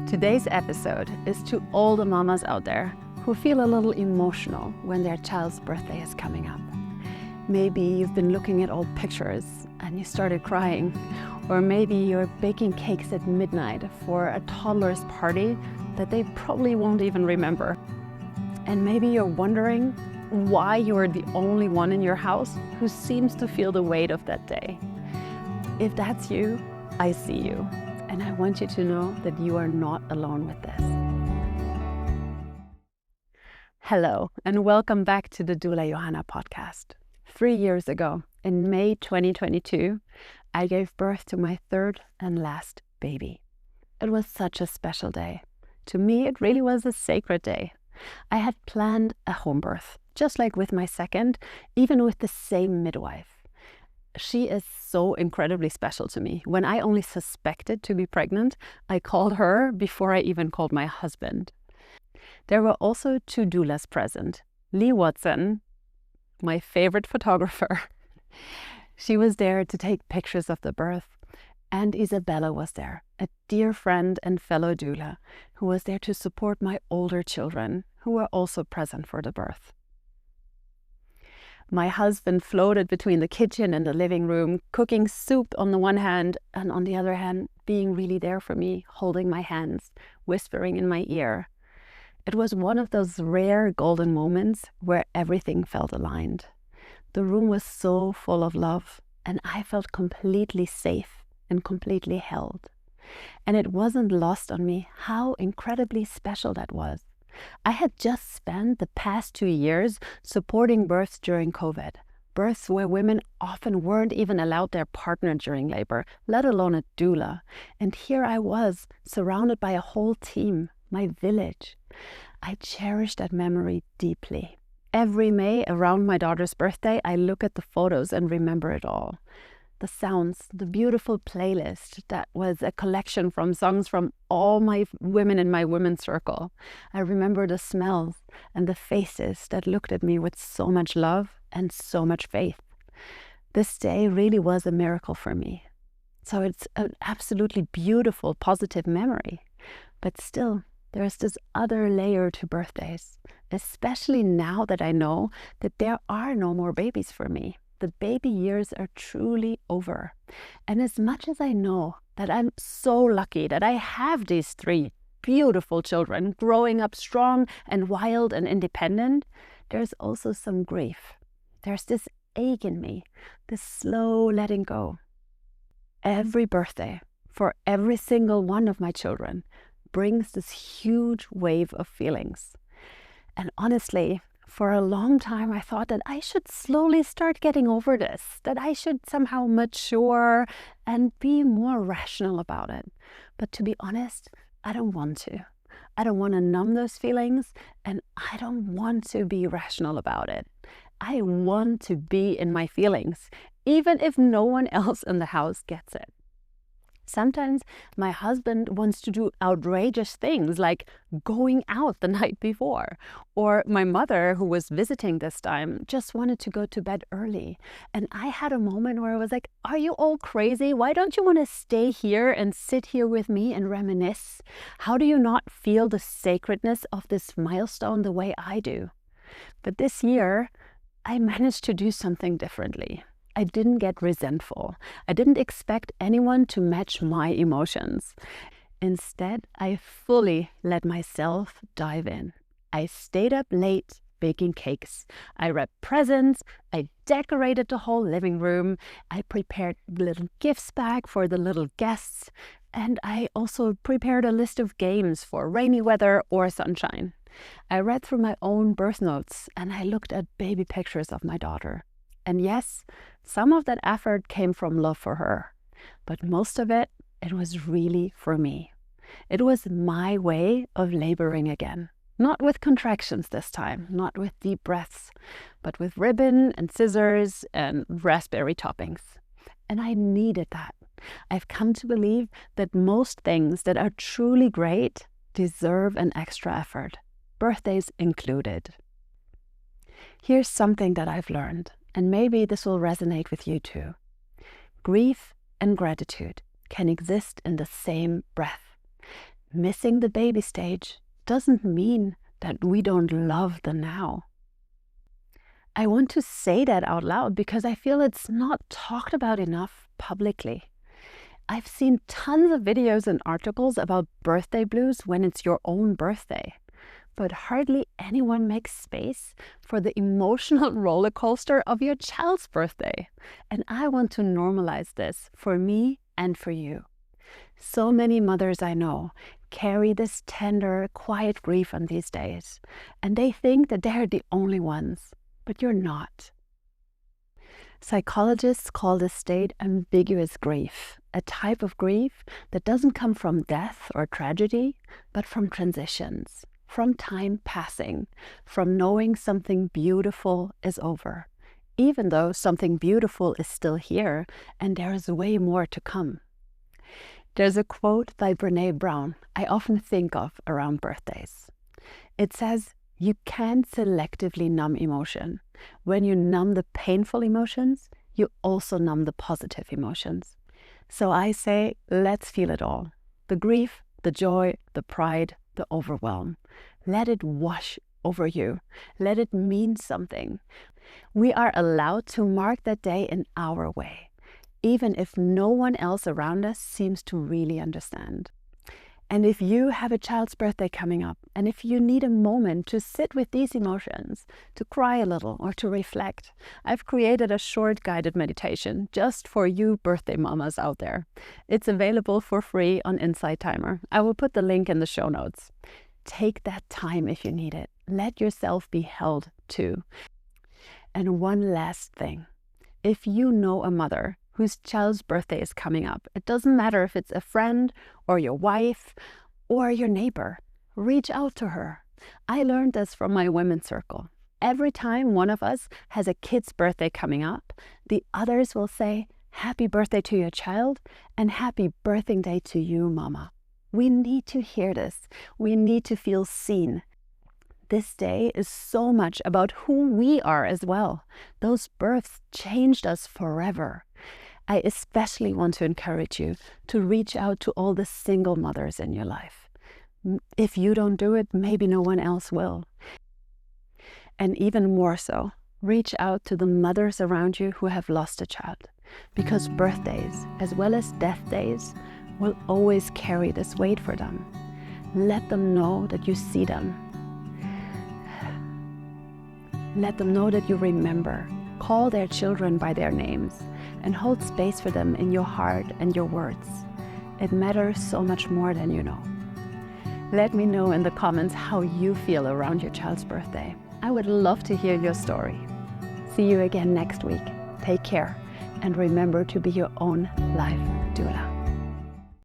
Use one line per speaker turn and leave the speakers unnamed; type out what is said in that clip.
Today's episode is to all the mamas out there who feel a little emotional when their child's birthday is coming up. Maybe you've been looking at old pictures and you started crying, or maybe you're baking cakes at midnight for a toddler's party that they probably won't even remember. And maybe you're wondering why you're the only one in your house who seems to feel the weight of that day. If that's you, I see you. And I want you to know that you are not alone with this. Hello, and welcome back to the Doula Johanna podcast. 3 years ago, in May 2022, I gave birth to my third and last baby. It was such a special day. To me, it really was a sacred day. I had planned a home birth, just like with my second, even with the same midwife. She is so incredibly special to me. When I only suspected to be pregnant, I called her before I even called my husband. There were also 2 doulas present. Lee Watson, my favorite photographer. She was there to take pictures of the birth. And Isabella was there, a dear friend and fellow doula, who was there to support my older children, who were also present for the birth. My husband floated between the kitchen and the living room, cooking soup on the one hand, and on the other hand, being really there for me, holding my hands, whispering in my ear. It was one of those rare golden moments where everything felt aligned. The room was so full of love, and I felt completely safe and completely held. And it wasn't lost on me how incredibly special that was. I had just spent the past 2 years supporting births during COVID, births where women often weren't even allowed their partner during labor, let alone a doula. And here I was, surrounded by a whole team, my village. I cherish that memory deeply. Every May around my daughter's birthday, I look at the photos and remember it all. The sounds, the beautiful playlist that was a collection from songs from all my women in my women's circle. I remember the smells and the faces that looked at me with so much love and so much faith. This day really was a miracle for me. So it's an absolutely beautiful, positive memory. But still, there's this other layer to birthdays, especially now that I know that there are no more babies for me. The baby years are truly over. And as much as I know that I'm so lucky that I have these 3 beautiful children growing up strong and wild and independent, there's also some grief. There's this ache in me, this slow letting go. Every birthday for every single one of my children brings this huge wave of feelings. And honestly, for a long time, I thought that I should slowly start getting over this, that I should somehow mature and be more rational about it. But to be honest, I don't want to. I don't want to numb those feelings, and I don't want to be rational about it. I want to be in my feelings, even if no one else in the house gets it. Sometimes my husband wants to do outrageous things like going out the night before. Or my mother, who was visiting this time, just wanted to go to bed early. And I had a moment where I was like, are you all crazy? Why don't you want to stay here and sit here with me and reminisce? How do you not feel the sacredness of this milestone the way I do? But this year, I managed to do something differently. I didn't get resentful. I didn't expect anyone to match my emotions. Instead, I fully let myself dive in. I stayed up late baking cakes. I wrapped presents. I decorated the whole living room. I prepared little gifts back for the little guests. And I also prepared a list of games for rainy weather or sunshine. I read through my own birth notes and I looked at baby pictures of my daughter. And yes, some of that effort came from love for her, but most of it was really for me. It was my way of laboring again, not with contractions this time, not with deep breaths, but with ribbon and scissors and raspberry toppings. And I needed that. I've come to believe that most things that are truly great deserve an extra effort, birthdays included. Here's something that I've learned, and maybe this will resonate with you too. Grief and gratitude can exist in the same breath. Missing the baby stage doesn't mean that we don't love the now. I want to say that out loud because I feel it's not talked about enough publicly. I've seen tons of videos and articles about birthday blues when it's your own birthday, but hardly anyone makes space for the emotional roller coaster of your child's birthday. And I want to normalize this for me and for you. So many mothers I know carry this tender, quiet grief on these days, and they think that they're the only ones, but you're not. Psychologists call this state ambiguous grief, a type of grief that doesn't come from death or tragedy, but from transitions, from time passing, from knowing something beautiful is over, even though something beautiful is still here and there is way more to come. There's a quote by Brené Brown I often think of around birthdays. It says, "You can't selectively numb emotion. When you numb the painful emotions, you also numb the positive emotions." So I say, let's feel it all. The grief, the joy, the pride, the overwhelm. Let it wash over you. Let it mean something. We are allowed to mark that day in our way, even if no one else around us seems to really understand. And if you have a child's birthday coming up, and if you need a moment to sit with these emotions, to cry a little or to reflect, I've created a short guided meditation just for you birthday mamas out there. It's available for free on Insight Timer. I will put the link in the show notes. Take that time if you need it. Let yourself be held too. And one last thing. If you know a mother whose child's birthday is coming up, it doesn't matter if it's a friend or your wife or your neighbor, reach out to her. I learned this from my women's circle. Every time one of us has a kid's birthday coming up, the others will say, "Happy birthday to your child and happy birthing day to you, mama." We need to hear this. We need to feel seen. This day is so much about who we are as well. Those births changed us forever. I especially want to encourage you to reach out to all the single mothers in your life. If you don't do it, maybe no one else will. And even more so, reach out to the mothers around you who have lost a child, because birthdays, as well as death days, will always carry this weight for them. Let them know that you see them. Let them know that you remember. Call their children by their names and hold space for them in your heart and your words. It matters so much more than you know. Let me know in the comments how you feel around your child's birthday. I would love to hear your story. See you again next week. Take care and remember to be your own life doula.